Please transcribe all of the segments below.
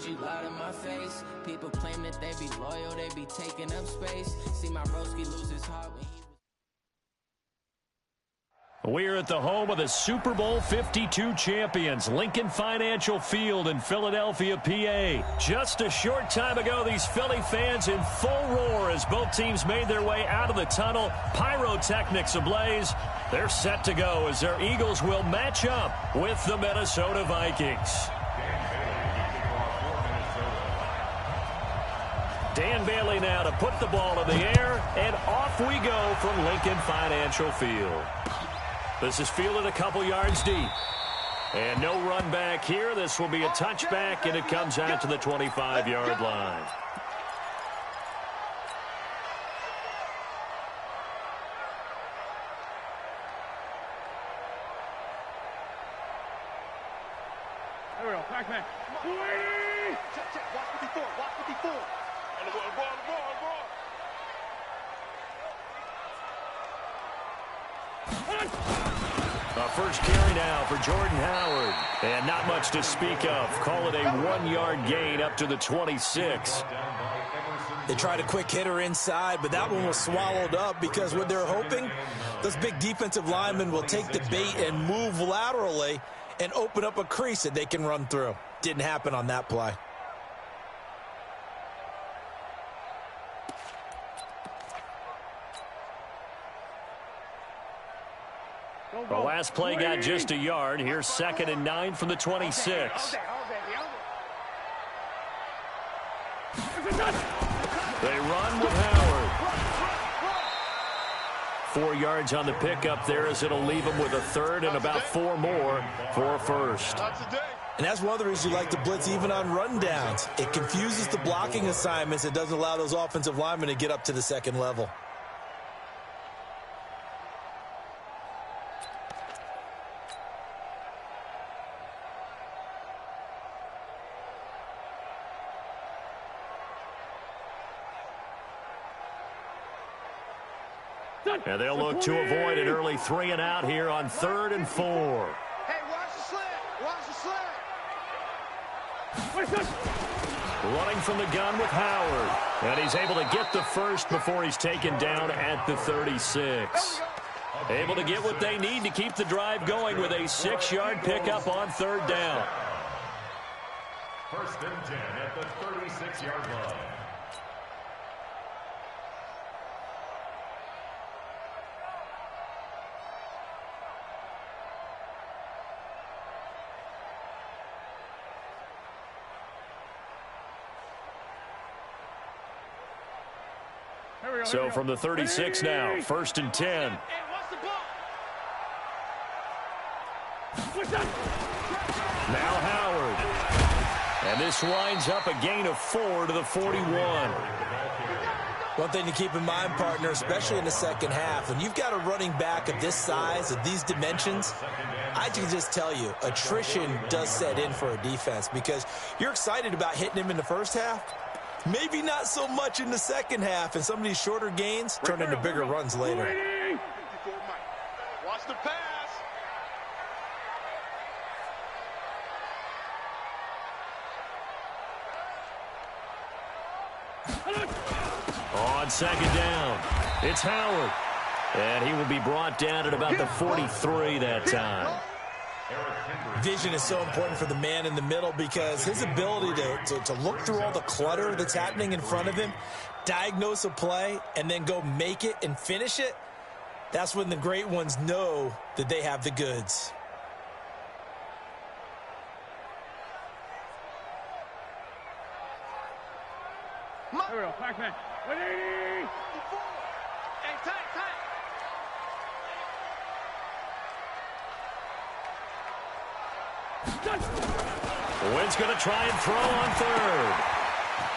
but you lie to my face. People claim that they be loyal, they be taking up space. See my broski lose his heart when he... We're at the home of the Super Bowl 52 champions, Lincoln Financial Field in Philadelphia, PA. Just a short time ago, these Philly fans in full roar as both teams made their way out of the tunnel. Pyrotechnics ablaze. They're set to go as their Eagles will match up with the Minnesota Vikings. Dan Bailey now to put the ball in the air, and off we go from Lincoln Financial Field. This is fielded a couple yards deep. And no run back here. This will be a touchback, and it comes out to the 25-yard line. There we go. Back. Check. Watch 54. Watch 54. On the ball. First carry now for Jordan Howard. And not much to speak of. Call it a 1-yard gain up to the 26. They tried a quick hitter inside, but that one was swallowed up because what they're hoping, those big defensive linemen will take the bait and move laterally and open up a crease that they can run through. Didn't happen on that play. The last play got just a yard. Here's 2nd and 9 from the 26. They run with Howard. 4 yards on the pickup there as it'll leave them with a third and about 4 more for a first. And that's one of the reasons you like to blitz even on rundowns. It confuses the blocking assignments. It doesn't allow those offensive linemen to get up to the second level. And they'll look to avoid an early 3 and out here on 3rd and 4. Hey, watch the slant. Running from the gun with Howard. And he's able to get the first before he's taken down at the 36. Able to get what they need to keep the drive going with a 6-yard pickup on 3rd down. 1st and 10 at the 36-yard line. So from the 36 now, 1st and 10. Now Howard. And this winds up a gain of 4 to the 41. One thing to keep in mind, partner, especially in the second half, when you've got a running back of this size, of these dimensions, I can just tell you, attrition does set in for a defense because you're excited about hitting him in the first half. Maybe not so much in the second half, and some of these shorter gains turn into bigger runs later. Watch the pass. On 2nd down, it's Howard. And he will be brought down at about the 43 that time. Vision is so important for the man in the middle because his ability to look through all the clutter that's happening in front of him, diagnose a play, and then go make it and finish it, that's when the great ones know that they have the goods. There we go. Back. 180. Hey, tight. Wynn's going to try and throw on 3rd.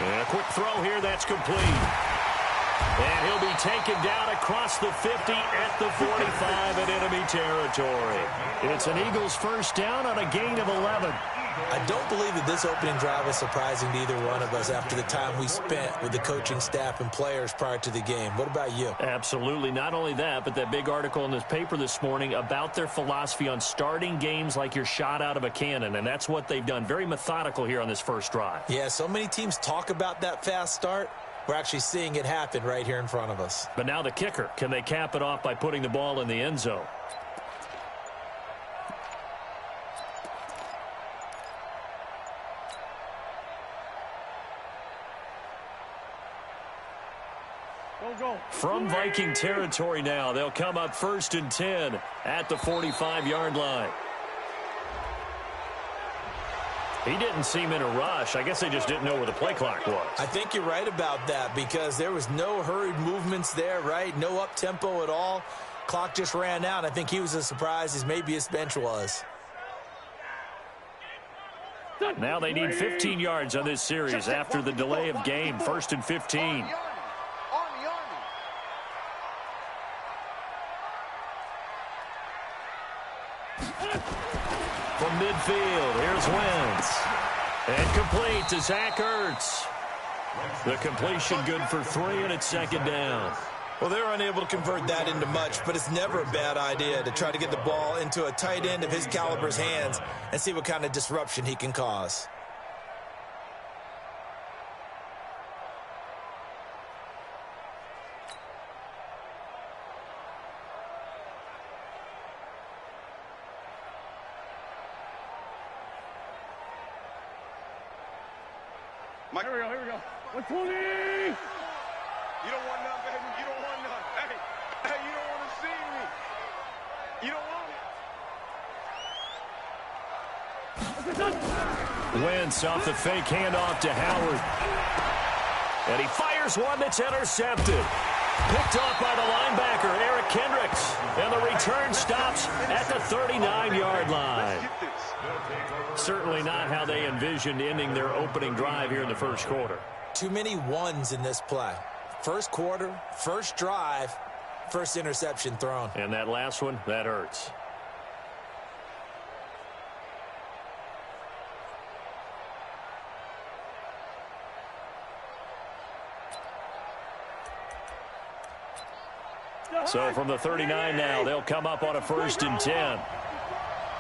And a quick throw here, that's complete. And he'll be taken down across the 50 at the 45 in enemy territory. It's an Eagles first down on a gain of 11. I I don't believe that this opening drive is surprising to either one of us after the time we spent with the coaching staff and players prior to the game. What about you? Absolutely. Not only that, but that big article in this paper this morning about their philosophy on starting games like you're shot out of a cannon, and that's what they've done. Very methodical here on this first drive. Yeah, so many teams talk about that fast start. We're actually seeing it happen right here in front of us. But now the kicker. Can they cap it off by putting the ball in the end zone? From Viking territory now, they'll come up 1st and 10 at the 45-yard line. He didn't seem in a rush. I guess they just didn't know where the play clock was. I think you're right about that because there was no hurried movements there, right? No up-tempo at all. Clock just ran out. I think he was as surprised as maybe his bench was. Now they need 15 yards on this series after the delay of game. 1st and 15. From midfield, here's Wentz. And complete to Zach Ertz. The completion good for 3, and it's 2nd down. Well, they're unable to convert that into much, but it's never a bad idea to try to get the ball into a tight end of his caliber's hands and see what kind of disruption he can cause. Here we go. 120! You don't want none, baby. You don't want none. Hey, you don't want to see me. You don't want it. Wentz off the fake handoff to Howard. And he fires one that's intercepted. Picked off by the linebacker, Eric Kendricks. And the return stops at the 39-yard line. Certainly not how they envisioned ending their opening drive here in the first quarter. Too many ones in this play. First quarter, first drive, first interception thrown. And that last one, that hurts. So from the 39 now, they'll come up on a 1st and 10.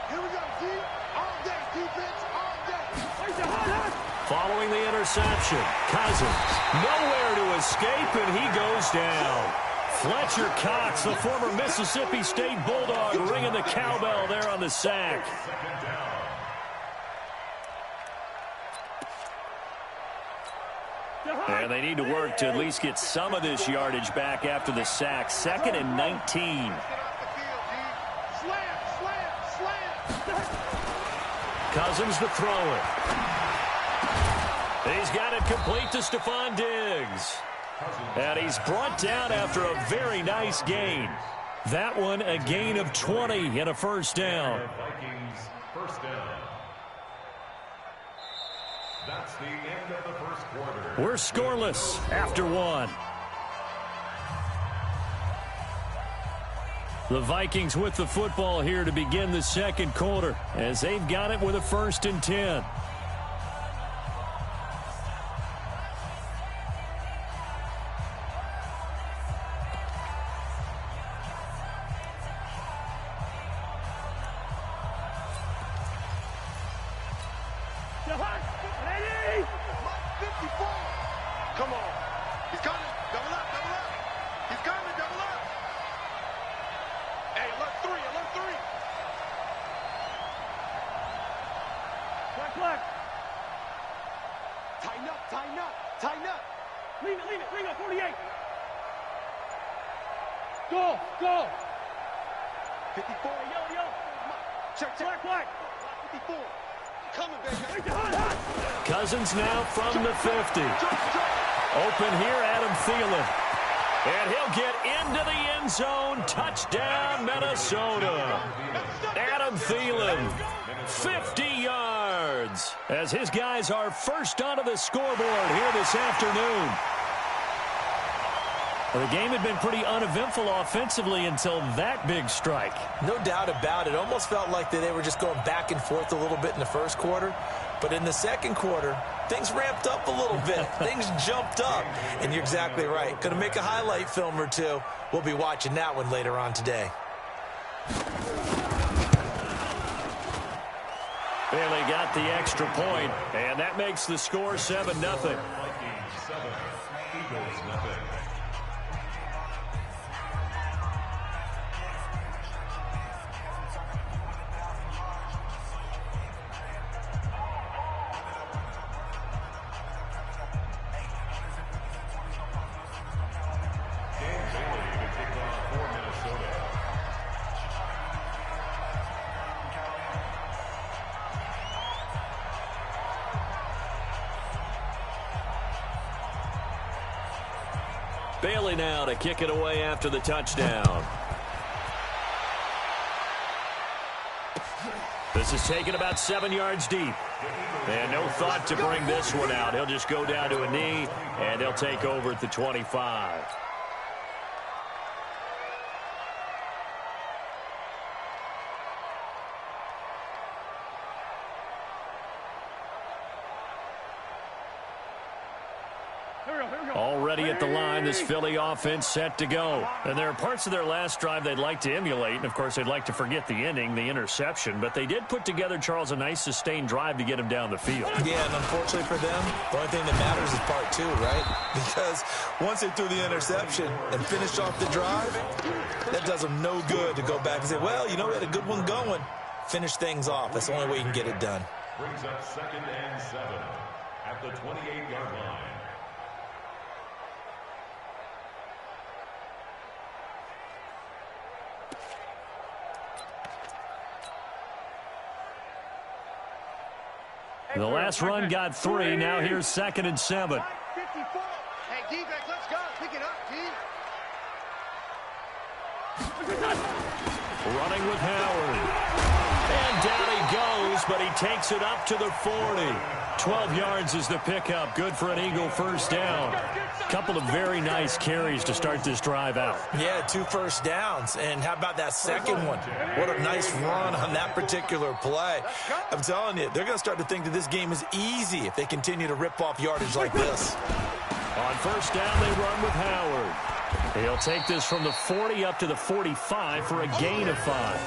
Here we go, D. All day, defense, all day. Following the interception, Cousins nowhere to escape, and he goes down. Fletcher Cox, the former Mississippi State Bulldog, ringing the cowbell there on the sack. And they need to work to at least get some of this yardage back after the sack. 2nd and 19. Cousins to throw it. He's got it complete to Stephon Diggs. And he's brought down after a very nice gain. That one a gain of 20 and a 1st down. Vikings first down. That's the end of the first quarter. We're scoreless after 1. The Vikings with the football here to begin the second quarter as they've got it with a 1st and 10. Come on. He's coming. Double up. He's coming. Double up. Hey, alert 3. Black. Tighten up. Leave it. 48. Go. 54. Yo. Check. Black. 54. Coming, baby. Cousins now from the 50. Open here, Adam Thielen. And he'll get into the end zone. Touchdown, Minnesota. Adam Thielen, 50 yards. As his guys are first onto the scoreboard here this afternoon. Well, the game had been pretty uneventful offensively until that big strike. No doubt about it. Almost felt like they were just going back and forth a little bit in the first quarter. But in the second quarter, things ramped up a little bit. Things jumped up. And you're exactly right. Going to make a highlight film or two. We'll be watching that one later on today. Bailey got the extra point, and that makes the score 7-0. Vikings 7, Eagles nothing. Bailey now to kick it away after the touchdown. This is taken about 7 yards deep. And no thought to bring this one out. He'll just go down to a knee, and they'll take over at the 25. Already at the line, this Philly offense set to go. And there are parts of their last drive they'd like to emulate. And, of course, they'd like to forget the ending, the interception. But they did put together, Charles, a nice sustained drive to get him down the field. Yeah, and unfortunately for them, the only thing that matters is part two, right? Because once they threw the interception and finished off the drive, that does them no good to go back and say, well, you know, we had a good one going. Finish things off. That's the only way you can get it done. Brings up 2nd and 7 at the 28-yard line. The last run got 3. Now here's 2nd and 7. 54. Hey, defense, let's go. Pick it up, D. Running with Howard. And down he goes, but he takes it up to the 40. 12 yards is the pickup. Good for an Eagle first down. Couple of very nice carries to start this drive out. Yeah, 2 first downs. And how about that second one? What a nice run on that particular play. I'm telling you, they're going to start to think that this game is easy if they continue to rip off yardage like this. On first down, they run with Howard. He'll take this from the 40 up to the 45 for a gain of 5.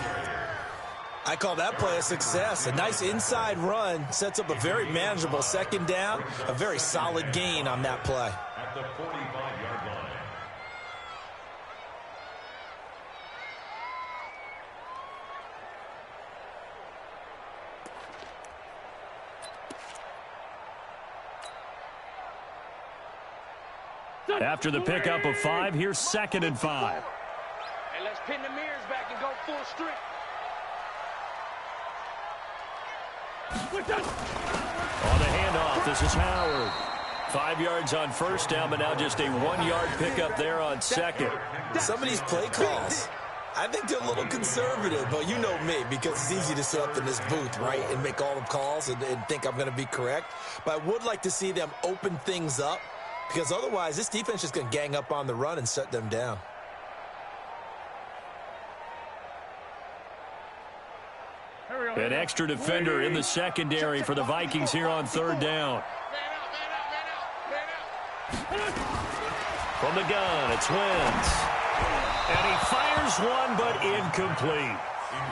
I call that play a success. A nice inside run sets up a very manageable second down. A very solid gain on that play. At the 45-yard line. After the pickup of 5, here's 2nd and 5. And let's pin the mirrors back and go full strength. On the handoff, this is Howard. 5 yards on first down, but now just a 1-yard pickup there on 2nd. Some of these play calls, I think they're a little conservative, but you know me, because it's easy to sit up in this booth, right, and make all the calls and think I'm going to be correct. But I would like to see them open things up, because otherwise this defense is going to gang up on the run and shut them down. An extra defender in the secondary for the Vikings here on 3rd down. From the gun, it's Wentz. And he fires one, but incomplete.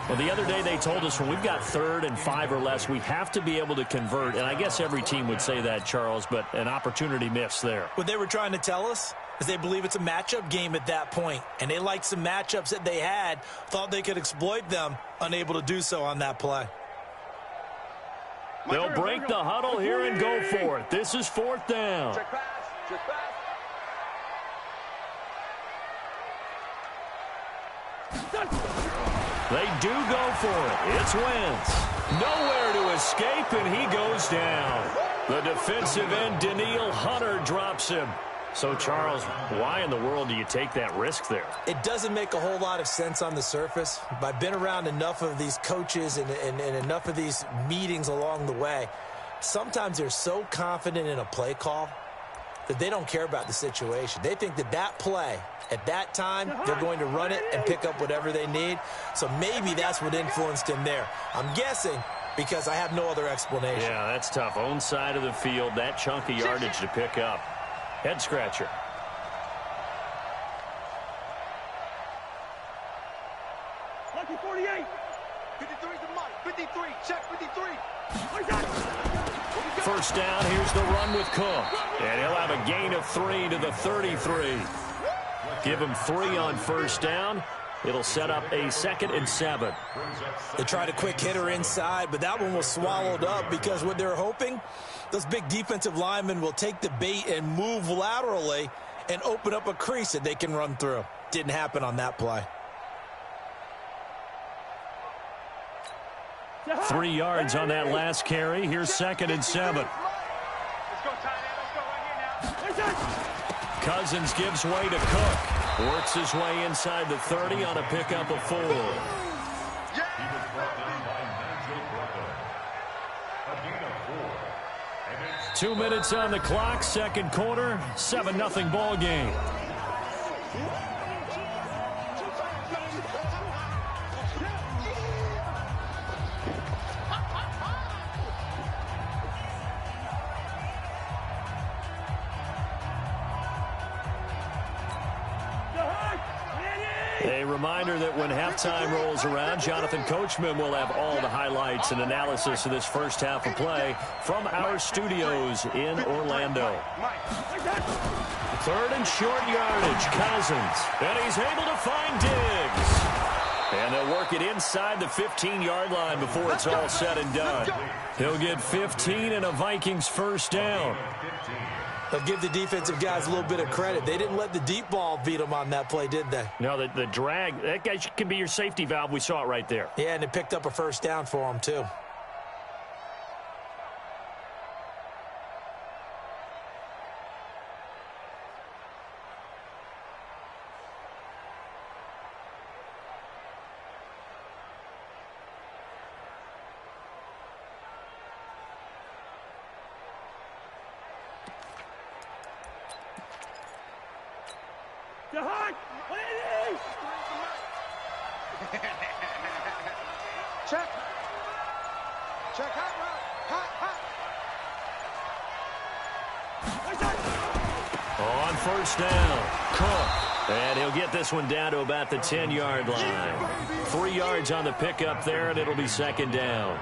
Well, the other day they told us when we've got 3rd and 5 or less, we have to be able to convert. And I guess every team would say that, Charles, but an opportunity missed there. What they were trying to tell us is they believe it's a matchup game at that point. And they liked some matchups that they had, thought they could exploit them, unable to do so on that play. They'll break the huddle here and go for it. This is 4th down. Check pass. Check pass. They do go for it. It's Wentz. Nowhere to escape, and he goes down. The defensive end, Daniil Hunter, drops him. So, Charles, why in the world do you take that risk there? It doesn't make a whole lot of sense on the surface. But I've been around enough of these coaches and enough of these meetings along the way. Sometimes they're so confident in a play call that they don't care about the situation. They think that that play, at that time, they're going to run it and pick up whatever they need. So maybe that's what influenced him there. I'm guessing because I have no other explanation. Yeah, that's tough. Own side of the field, that chunk of yardage to pick up. Head scratcher. Lucky 48. 53's the mark. 53. Check 53. First down, here's the run with Cook. And he'll have a gain of 3 to the 33. Give him 3 on first down. It'll set up a 2nd and 7. They tried a quick hitter inside, but that one was swallowed up because what they're hoping, those big defensive linemen will take the bait and move laterally and open up a crease that they can run through. Didn't happen on that play. 3 yards on that last carry. Here's 2nd and 7. Let's go, tight end. Let's go right here now. Cousins gives way to Cook. Works his way inside the 30 on a pickup of 4. He was brought down by Nigel Bradley. A gain of 4. And it's 2 minutes on the clock, second quarter, 7-0 ball game. A reminder that when halftime rolls around, Jonathan Coachman will have all the highlights and analysis of this first half of play from our studios in Orlando. 3rd and short yardage, Cousins. And he's able to find Diggs. And they'll work it inside the 15-yard line before it's all said and done. He'll get 15 and a Vikings first down. They'll give the defensive guys a little bit of credit. They didn't let the deep ball beat them on that play, did they? No, the drag, that guy can be your safety valve. We saw it right there. Yeah, and it picked up a first down for them, too. Check. Check. Hot. On first down, Cook. And he'll get this one down to about the 10-yard line. 3 yards on the pickup there, and it'll be 2nd down.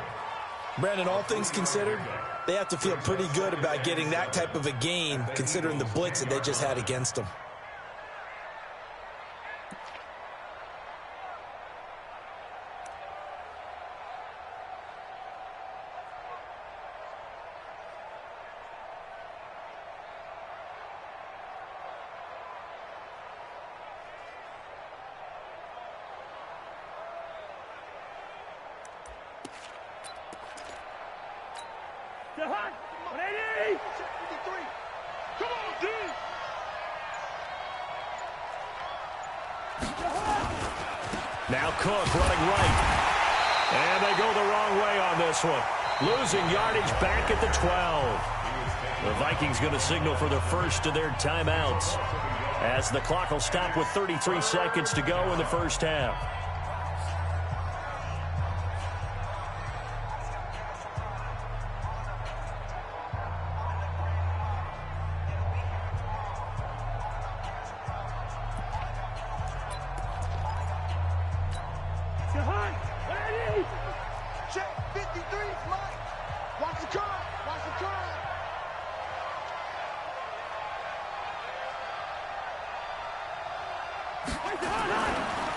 Brandon, all things considered, they have to feel pretty good about getting that type of a gain, considering the blitz that they just had against them. Now Cook running right. And they go the wrong way on this one. Losing yardage back at the 12. The Vikings going to signal for the first of their timeouts as the clock will stop with 33 seconds to go in the first half.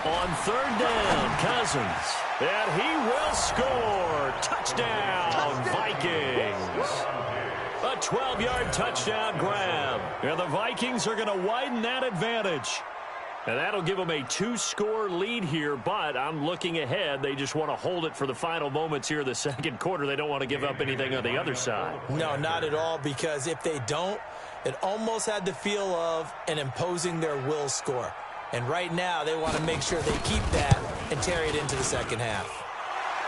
On 3rd down, Cousins. And he will score. Touchdown, Vikings. A 12-yard touchdown grab. And the Vikings are going to widen that advantage. And that'll give them a 2-score lead here, but I'm looking ahead. They just want to hold it for the final moments here of the second quarter. They don't want to give up anything on the other side. No, not at all, because if they don't, it almost had the feel of an imposing their will score. And right now, they want to make sure they keep that and carry it into the second half.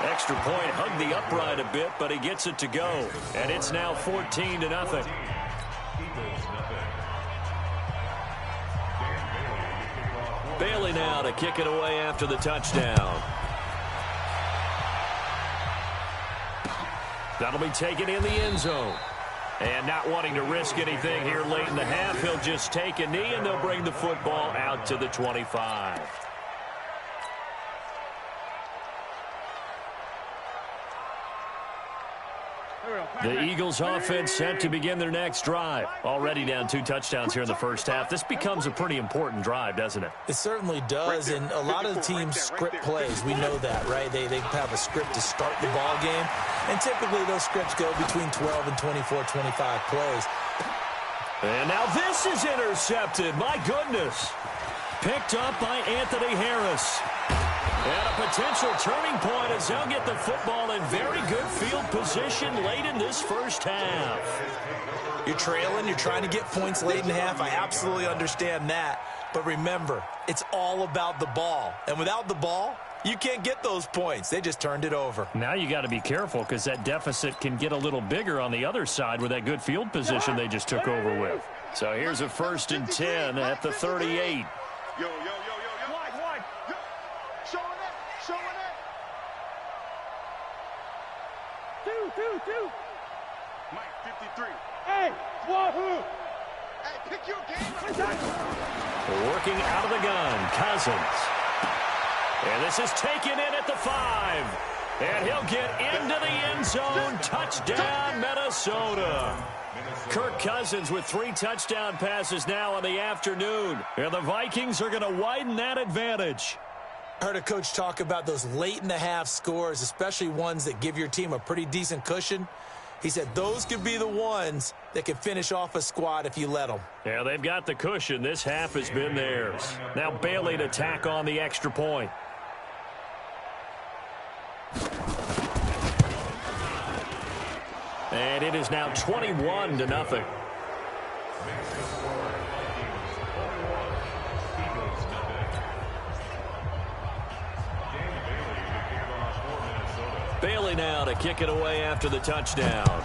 Extra point, hugged the upright a bit, but he gets it to go. And it's now 14-0. Bailey now to kick it away after the touchdown. That'll be taken in the end zone. And not wanting to risk anything here late in the half, he'll just take a knee, and they'll bring the football out to the 25. The Eagles offense set to begin their next drive. Already down 2 touchdowns here in the first half. This becomes a pretty important drive, doesn't it? It certainly does, and a lot of the teams script plays. We know that, right? They have a script to start the ball game, and typically those scripts go between 12 and 24, 25 plays. And now this is intercepted. My goodness. Picked up by Anthony Harris. And a potential turning point as they'll get the football in very good field position late in this first half. You're trailing. You're trying to get points late in the half. I absolutely understand that. But remember, it's all about the ball. And without the ball, you can't get those points. They just turned it over. Now you got to be careful because that deficit can get a little bigger on the other side with that good field position they just took over with. So here's a 1st and 10 at the 38. Yo. Wide. Yo. Showing it. 2. Mike, 53. Hey, wahoo! Hey, pick your game. Working out of the gun, Cousins. And this is taken in at the 5. And he'll get into the end zone. Touchdown, Minnesota. Kirk Cousins with 3 touchdown passes now in the afternoon. And the Vikings are going to widen that advantage. I heard a coach talk about those late-in-the-half scores, especially ones that give your team a pretty decent cushion. He said those could be the ones that can finish off a squad if you let them. Yeah, they've got the cushion. This half has been theirs. Now Bailey to tack on the extra point. And it is now 21-0. Bailey now to kick it away after the touchdown.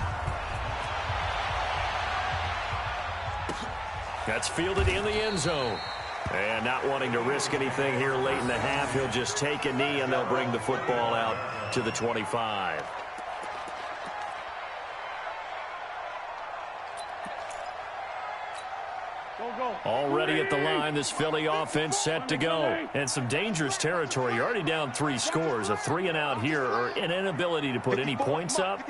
That's fielded in the end zone. And not wanting to risk anything here late in the half, he'll just take a knee and they'll bring the football out to the 25. Already at the line, this Philly offense set to go. And some dangerous territory. You're already down 3 scores. A 3-and-out here, or an inability to put any points up.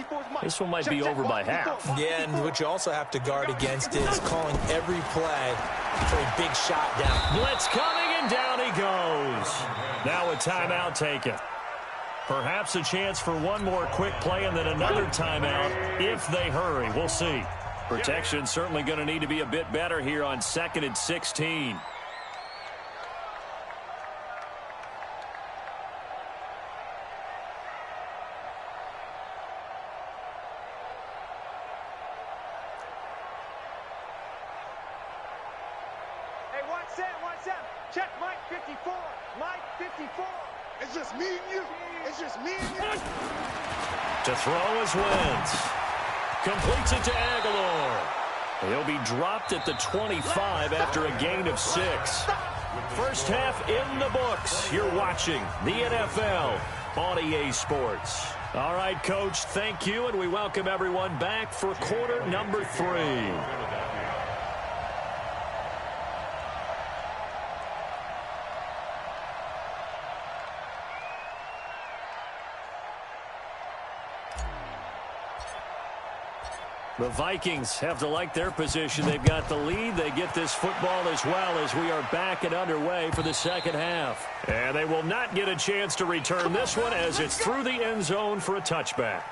This one might be over by half. Yeah, and what you also have to guard against is calling every play for a big shot down. Blitz coming, and down he goes. Now a timeout taken. Perhaps a chance for one more quick play and then another timeout if they hurry. We'll see. Protection certainly going to need to be a bit better here on 2nd and 16. Hey, what's that? Check Mike 54. Mike 54. It's just me and you. To throw is Wentz. Completes it to Aguilar. He'll be dropped at the 25 after a gain of 6. First half in the books. You're watching the NFL on EA Sports. All right, Coach, thank you, and we welcome everyone back for quarter number 3. The Vikings have to like their position. They've got the lead. They get this football as well as we are back and underway for the second half. And they will not get a chance to return this one as it's through the end zone for a touchback.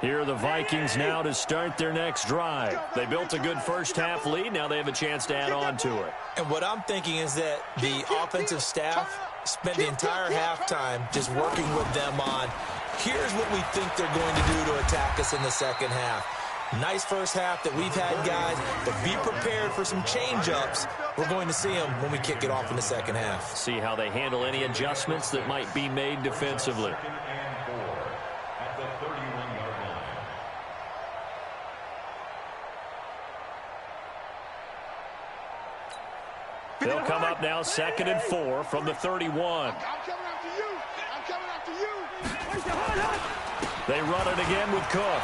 Here are the Vikings now to start their next drive. They built a good first half lead. Now they have a chance to add on to it. And what I'm thinking is that the offensive staff spent the entire halftime just working with them on, here's what we think they're going to do to attack us in the second half. Nice first half that we've had, guys, but be prepared for some change-ups. We're going to see them when we kick it off in the second half. See how they handle any adjustments that might be made defensively. At the 31-yard line. They'll come up now 2nd and 4 from the 31. I'm coming after you. I'm coming after you. They run it again with Cook.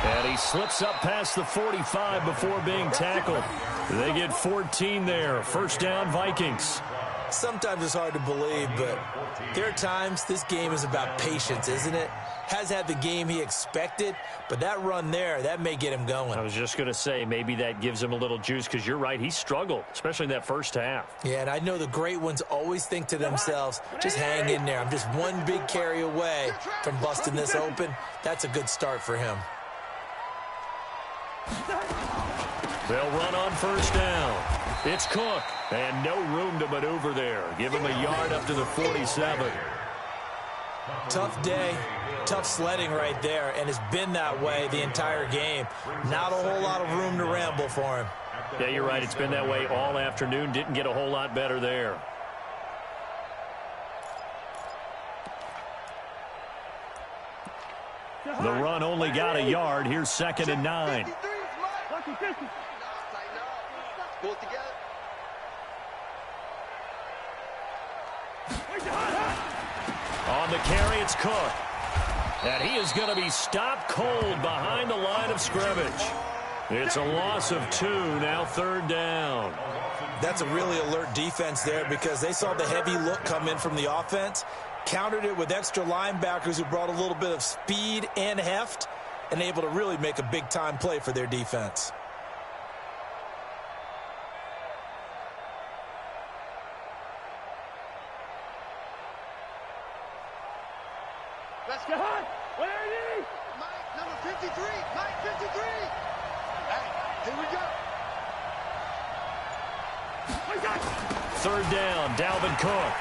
And he slips up past the 45 before being tackled. They get 14 there. First down, Vikings. Sometimes it's hard to believe, but there are times this game is about patience, isn't it? Has had the game he expected, but that run there, that may get him going. I was just going to say, maybe that gives him a little juice, because you're right, he struggled, especially in that first half. Yeah, and I know the great ones always think to themselves, just hang in there. I'm just one big carry away from busting this open. That's a good start for him. They'll run on first down. It's Cook, and no room to maneuver there. Give him a yard up to the 47. Tough day, tough sledding right there, and it's been that way the entire game. Not a whole lot of room to ramble for him. Yeah, you're right. It's been that way all afternoon. Didn't get a whole lot better there. The run only got a yard. Here's 2nd and 9. Pull it together. On the carry, it's Cook. And he is going to be stopped cold behind the line of scrimmage. It's a loss of 2, now 3rd down. That's a really alert defense there, because they saw the heavy look come in from the offense, countered it with extra linebackers who brought a little bit of speed and heft, and able to really make a big-time play for their defense. Let's go. Where are you? Mike, number 53. Mike, 53. Hey, here we go. 3rd down, Dalvin Cook.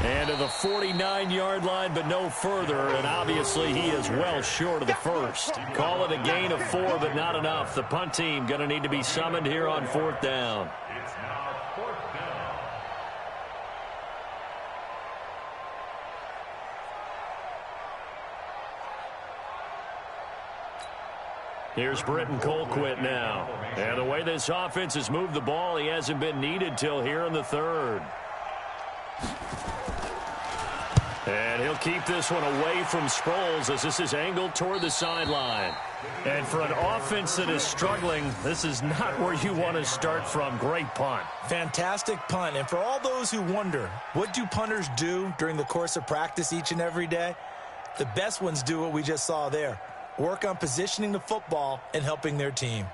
And to the 49-yard line, but no further, and obviously he is well short of the first. Call it a gain of 4, but not enough. The punt team going to need to be summoned here on 4th down. It's now 4th down. Here's Britton Colquitt now. And the way this offense has moved the ball, he hasn't been needed till here in the 3rd. And he'll keep this one away from Sproles as this is angled toward the sideline. And for an offense that is struggling, this is not where you want to start from. Great punt. Fantastic punt. And for all those who wonder, what do punters do during the course of practice each and every day? The best ones do what we just saw there. Work on positioning the football and helping their team.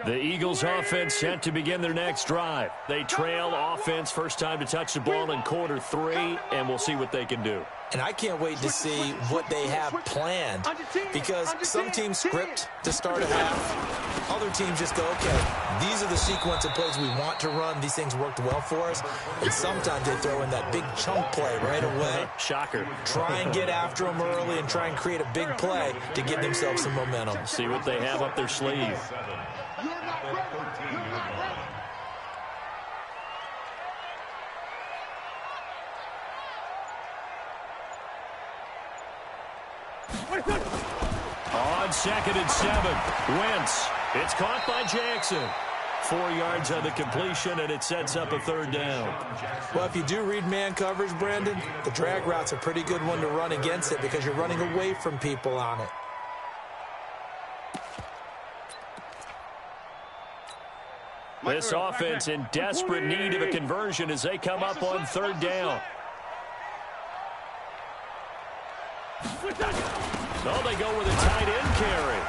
The Eagles offense set to begin their next drive. They trail offense, first time to touch the ball in quarter 3, and we'll see what they can do. And I can't wait to see what they have planned, because some teams script to start a half. Other teams just go, okay, these are the sequence of plays we want to run. These things worked well for us. And sometimes they throw in that big chunk play right away. Shocker. Try and get after them early and try and create a big play to give themselves some momentum. See what they have up their sleeve. You're not ready. You're not ready. On 2nd and 7, Wentz. It's caught by Jackson. 4 yards on the completion, and it sets up a 3rd down. Well, if you do read man coverage, Brandon, the drag route's a pretty good one to run against it because you're running away from people on it. This offense in desperate need of a conversion as they come up on 3rd down. So they go with a tight end carry.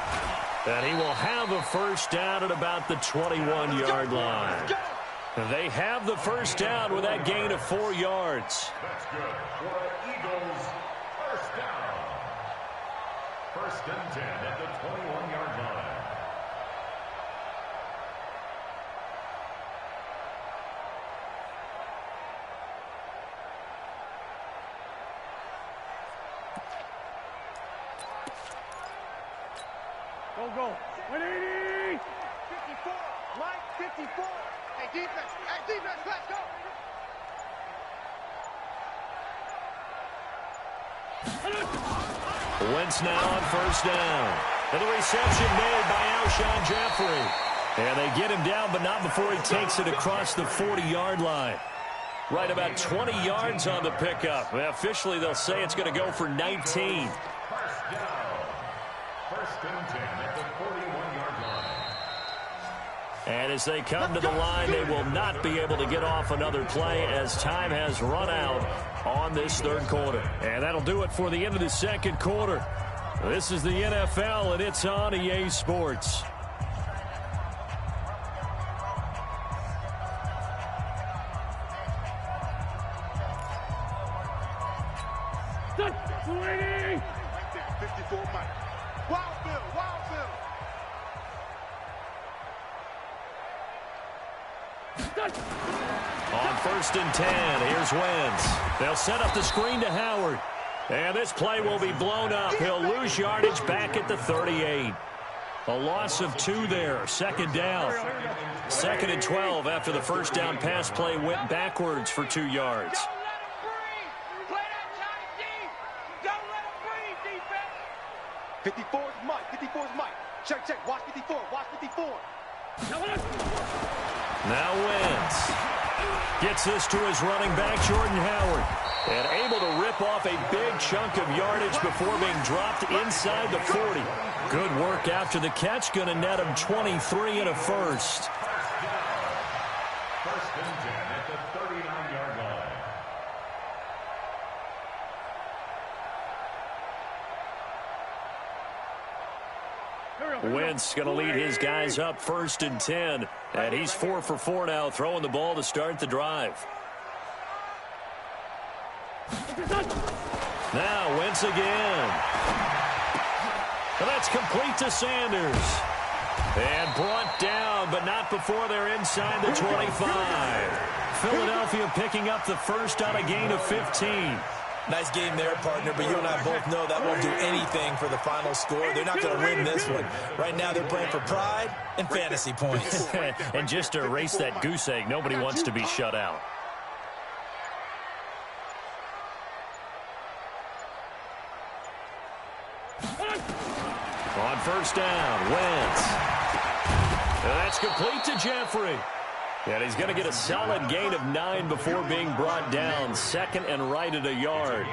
And he will have a first down at about the 21-yard line. They have the first down with that gain of 4 yards. That's good for the Eagles. First down. 1st and 10 at the 21-yard line. go. 180. 54. Mike, 54. Hey, defense. Hey, defense, let's go. Wentz now on first down. And the reception made by Alshon Jeffrey. And they get him down, but not before he takes it across the 40-yard line. Right about 20 yards on the pickup. Well, officially, they'll say it's going to go for 19. First down. First and 10 at the 41-yard line. And as they come to the line, they will not be able to get off another play as time has run out on this third quarter. And that'll do it for the end of the second quarter. This is the NFL, and it's on EA Sports. Right there, 54 Mike. Wild Bill, Wild Bill. On first and 10, here's Wentz. They'll set up the screen to Howard. And this play will be blown up. He'll lose yardage back at the 38. A loss of 2 there. Second down. Second and 12 after the first down pass play went backwards for 2 yards. 54 is Mike. 54 is Mike. Check, check. Watch 54. Watch 54. Now Wentz gets this to his running back, Jordan Howard. And able to rip off a big chunk of yardage before being dropped inside the 40. Good work after the catch. Going to net him 23 and a first. First and 10 at the 39-yard line. Wentz going to lead his guys up first and 10. And he's 4 for 4 now, throwing the ball to start the drive. Now Wentz again. And that's complete to Sanders. And brought down, but not before they're inside the 25. Philadelphia picking up the first on a gain of 15. Nice game there, partner, but you and I both know that won't do anything for the final score. They're not going to win this one. Right now they're playing for pride and fantasy points. And just to erase that goose egg, nobody wants to be shut out. On first down, Wentz. And that's complete to Jeffrey. And he's going to get a solid gain of 9 before being brought down. Second and right at a yard.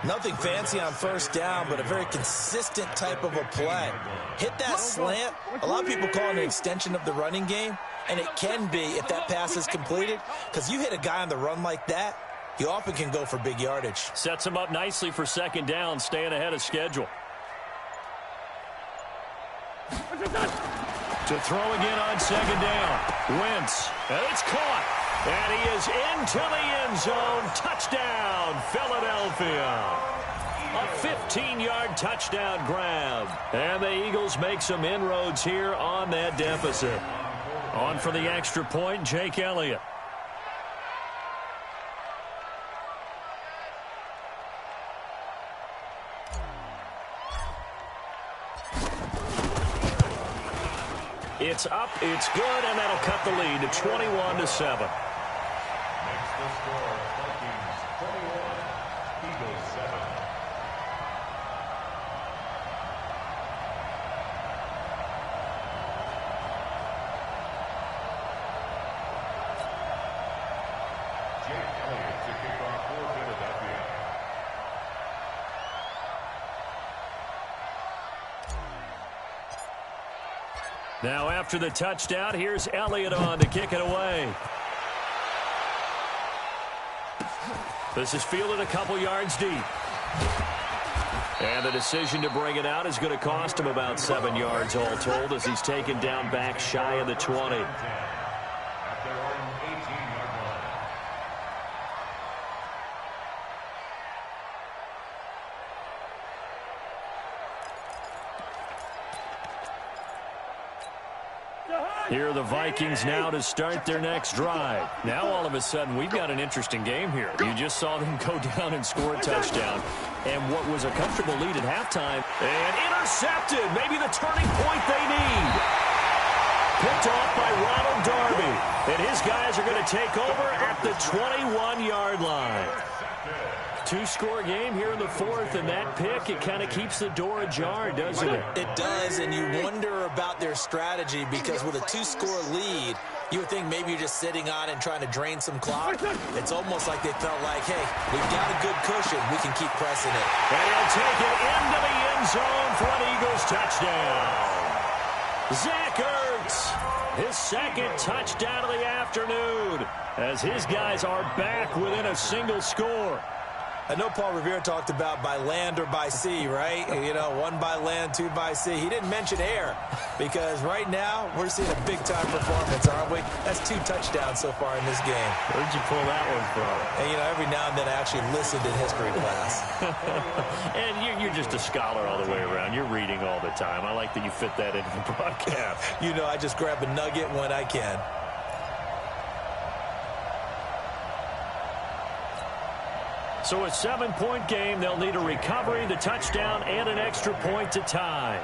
Nothing fancy on first down, but a very consistent type of a play. Hit that slant. A lot of people call it an extension of the running game, and it can be if that pass is completed, because you hit a guy on the run like that, he often can go for big yardage. Sets him up nicely for second down, staying ahead of schedule. To throw again on second down. Wentz. And it's caught. And he is into the end zone. Touchdown, Philadelphia. A 15-yard touchdown grab. And the Eagles make some inroads here on that deficit. On for the extra point, Jake Elliott. It's up, it's good, and that'll cut the lead to 21-7. Makes the score Vikings 21, Eagles 7. Jake Elliott to kick off for Philadelphia. Now after the touchdown, here's Elliott on to kick it away. This is fielded a couple yards deep. And the decision to bring it out is going to cost him about 7 yards all told as he's taken down back shy of the 20. At their own 18-yard line. Here are the Vikings now to start their next drive. Now all of a sudden we've got an interesting game here. You just saw them go down and score a touchdown. And what was a comfortable lead at halftime. And intercepted. Maybe the turning point they need. Picked off by Ronald Darby. And his guys are going to take over at the 21-yard line. Two-score game here in the fourth, and that pick, it kind of keeps the door ajar, doesn't it? It does, and you wonder about their strategy because with a two-score lead, you would think maybe you're just sitting on it and trying to drain some clock. It's almost like they felt like, hey, we've got a good cushion. We can keep pressing it. And he'll take it into the end zone for an Eagles touchdown. Zach Ertz, his second touchdown of the afternoon, as his guys are back within a single score. I know Paul Revere talked about by land or by sea, right? You know, one by land, two by sea. He didn't mention air because right now we're seeing a big-time performance, aren't we? That's 2 touchdowns so far in this game. Where'd you pull that one from? And, you know, every now and then I actually listened in history class. And you're just a scholar all the way around. You're reading all the time. I like that you fit that into the broadcast. You know, I just grab a nugget when I can. So a 7-point game. They'll need a recovery, the touchdown, and an extra point to tie.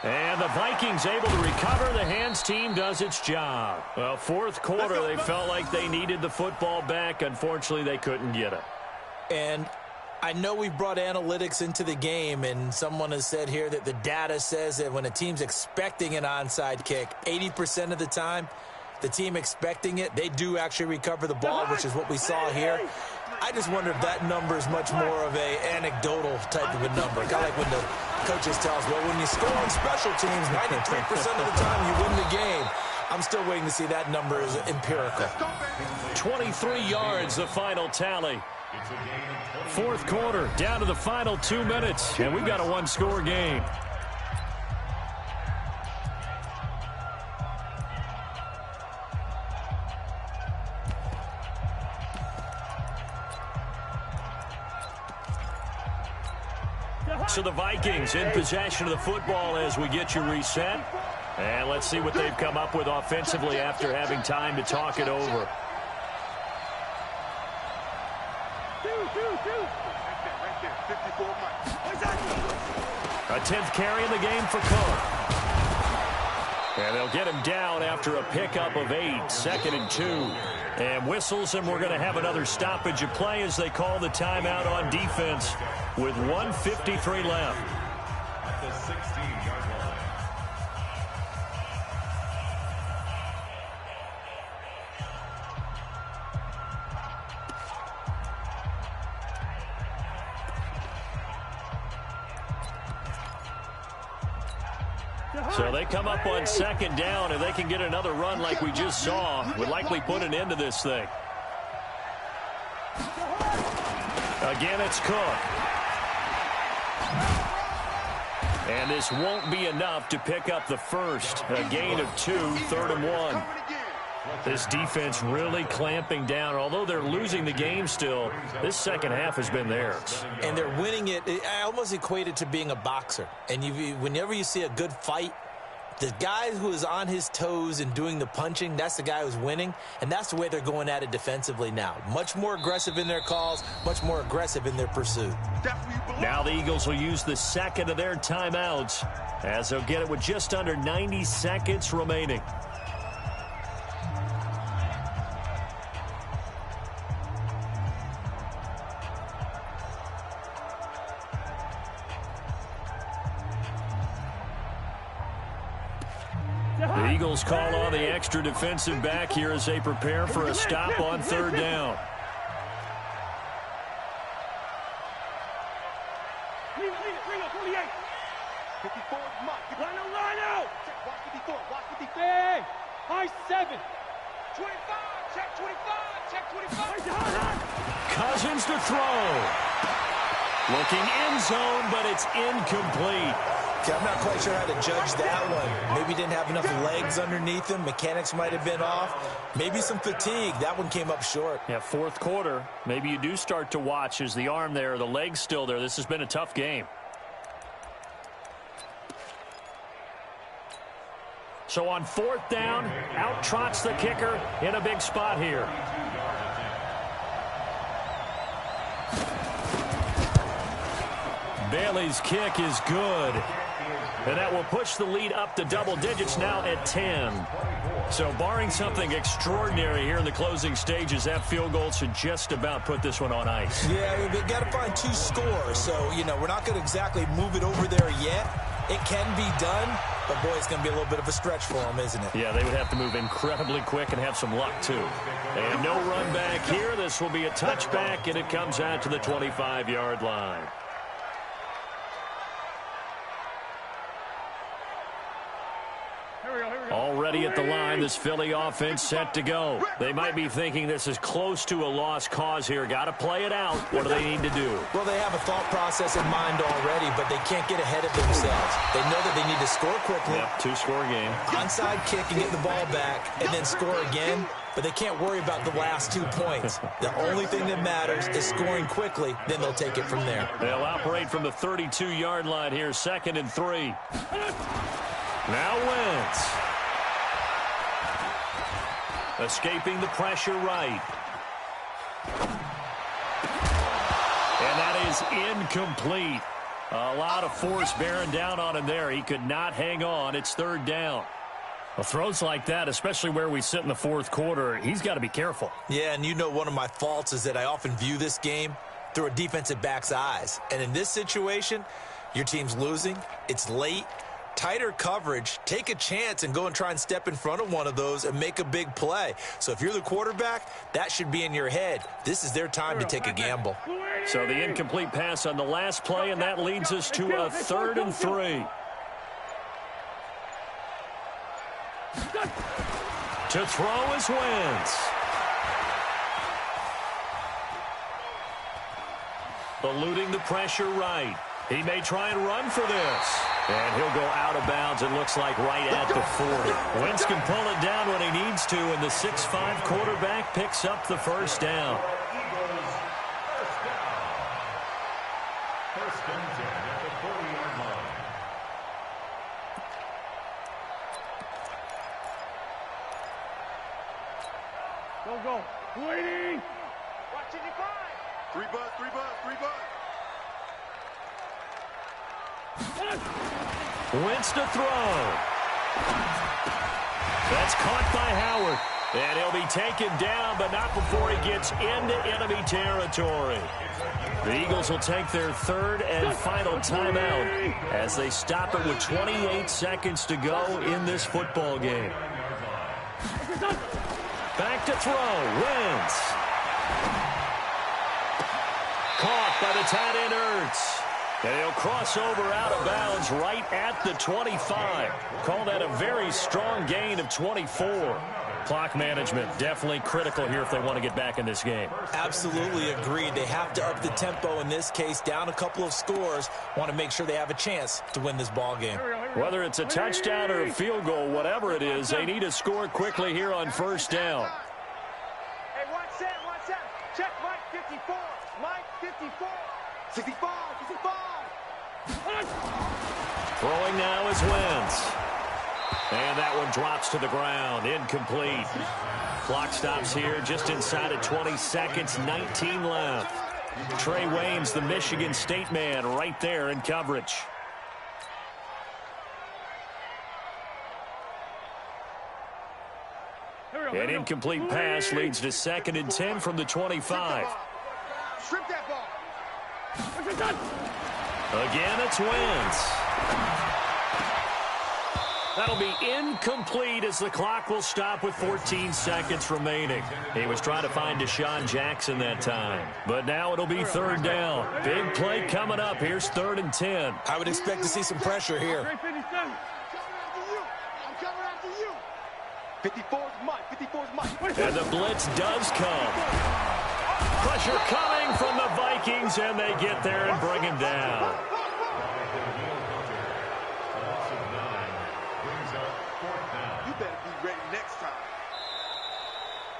And the Vikings able to recover. The hands team does its job. Well, fourth quarter, they felt like they needed the football back. Unfortunately, they couldn't get it. And I know we brought analytics into the game, and someone has said here that the data says that when a team's expecting an onside kick, 80% of the time, the team expecting it, they do actually recover the ball, which is what we saw here. I just wonder if that number is much more of a anecdotal type of a number. Kind of like when the coaches tell us, well, when you score on special teams, 93% of the time you win the game. I'm still waiting to see that number is empirical. 23 yards, the final tally. Fourth quarter, down to the final 2 minutes, and we've got a one-score game. So the Vikings in possession of the football as we get you reset. And let's see what they've come up with offensively after having time to talk it over. A 10th carry in the game for Cook. And they'll get him down after a pickup of 8, 2nd and 2. And whistles, and we're going to have another stoppage of play as they call the timeout on defense with 1:53 left. At the 16-yard line. So they come up on 2nd down, and they can get another run like we just saw. Would likely put an end to this thing. Again, it's Cook. And this won't be enough to pick up the first. A gain of 2, 3rd and 1. This defense really clamping down. Although they're losing the game still, this second half has been theirs. And they're winning it. I almost equate it to being a boxer. And whenever you see a good fight, the guy who is on his toes and doing the punching, that's the guy who's winning. And that's the way they're going at it defensively now. Much more aggressive in their calls, much more aggressive in their pursuit. Now the Eagles will use the second of their timeouts as they'll get it with just under 90 seconds remaining. The Eagles call on the extra defensive back here as they prepare for a stop on 3rd down. Cousins to throw. Looking end zone, but it's incomplete. Okay, I'm not quite sure how to judge that one. Maybe didn't have enough legs underneath him. Mechanics might have been off. Maybe some fatigue. That one came up short. Yeah, fourth quarter. Maybe you do start to watch as the arm there, the leg's still there. This has been a tough game. So on 4th down, out trots the kicker in a big spot here. Bailey's kick is good. And that will push the lead up to double digits now at 10. So barring something extraordinary here in the closing stages, that field goal should just about put this one on ice. Yeah, we've got to find 2 scores. So, you know, we're not going to exactly move it over there yet. It can be done, but, boy, it's going to be a little bit of a stretch for them, isn't it? Yeah, they would have to move incredibly quick and have some luck, too. And no run back here. This will be a touchback, and it comes out to the 25-yard line. Already at the line, this Philly offense set to go. They might be thinking this is close to a lost cause here. Got to play it out. What do they need to do? Well, they have a thought process in mind already, but they can't get ahead of themselves. They know that they need to score quickly. Yep, 2-score game. Onside kick and get the ball back, and then score again. But they can't worry about the last 2 points. The only thing that matters is scoring quickly. Then they'll take it from there. They'll operate from the 32-yard line here, 2nd and 3. Now Wentz. Escaping the pressure right. And that is incomplete. A lot of force bearing down on him there. He could not hang on. It's 3rd down. Well, throws like that, especially where we sit in the 4th quarter, he's got to be careful. Yeah, and you know one of my faults is that I often view this game through a defensive back's eyes. And in this situation, your team's losing. It's late. Tighter coverage, take a chance and go and try and step in front of one of those and make a big play. So if you're the quarterback, that should be in your head. This is their time to take a gamble. So the incomplete pass on the last play, and that leads us to a 3rd and 3. To throw is Wentz. Eluding the pressure right. He may try and run for this. And he'll go out of bounds, it looks like, right at the 40. Wentz can pull it down when he needs to, and the 6'5" quarterback picks up the 1st down. First and 10 at the 40-yard line. Go. Waiting. Watch it, 5. 3 butts, 3 butts, 3 butts. Wentz to throw. That's caught by Howard. And he'll be taken down, but not before he gets into enemy territory. The Eagles will take their 3rd and final timeout as they stop it with 28 seconds to go in this football game. Back to throw. Wentz. Caught by the tight end Ertz. And he'll cross over out of bounds right at the 25. Call that a very strong gain of 24. Clock management definitely critical here if they want to get back in this game. Absolutely agreed. They have to up the tempo in this case, down a couple of scores. Want to make sure they have a chance to win this ball game. Whether it's a touchdown or a field goal, whatever it is, they need to score quickly here on 1st down. Hey, 1 set. Check Mike 54. Mike 54. 65. Throwing now is Wentz. And that one drops to the ground. Incomplete. Clock stops here just inside of 20 seconds. 19 left. Trey Waynes, the Michigan State man, right there in coverage. An incomplete pass leads to 2nd and 10 from the 25. Strip that ball. Again, it's Wentz. That'll be incomplete as the clock will stop with 14 seconds remaining. He was trying to find Deshaun Jackson that time. But now it'll be 3rd down. Big play coming up. Here's 3rd and 10. I would expect to see some pressure here. I'm coming after you. 54's Mike. And the blitz does come. Pressure coming from the Vikings, and they get there and bring him down. You better be ready next time.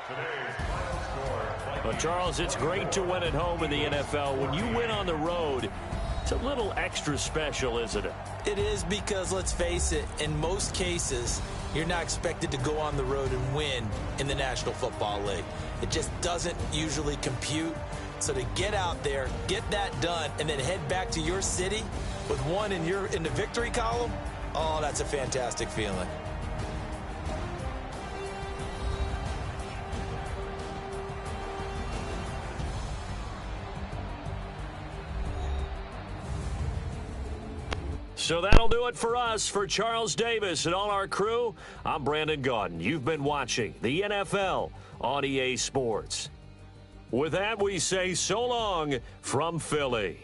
Today's final score. Well, Charles, it's great to win at home in the NFL. When you win on the road, it's a little extra special, isn't it? It is because, let's face it, in most cases, you're not expected to go on the road and win in the National Football League. It just doesn't usually compute. So to get out there, get that done, and then head back to your city with one in the victory column, oh, that's a fantastic feeling. So that'll do it for us. For Charles Davis and all our crew, I'm Brandon Gaudin. You've been watching the NFL on EA Sports. With that, we say so long from Philly.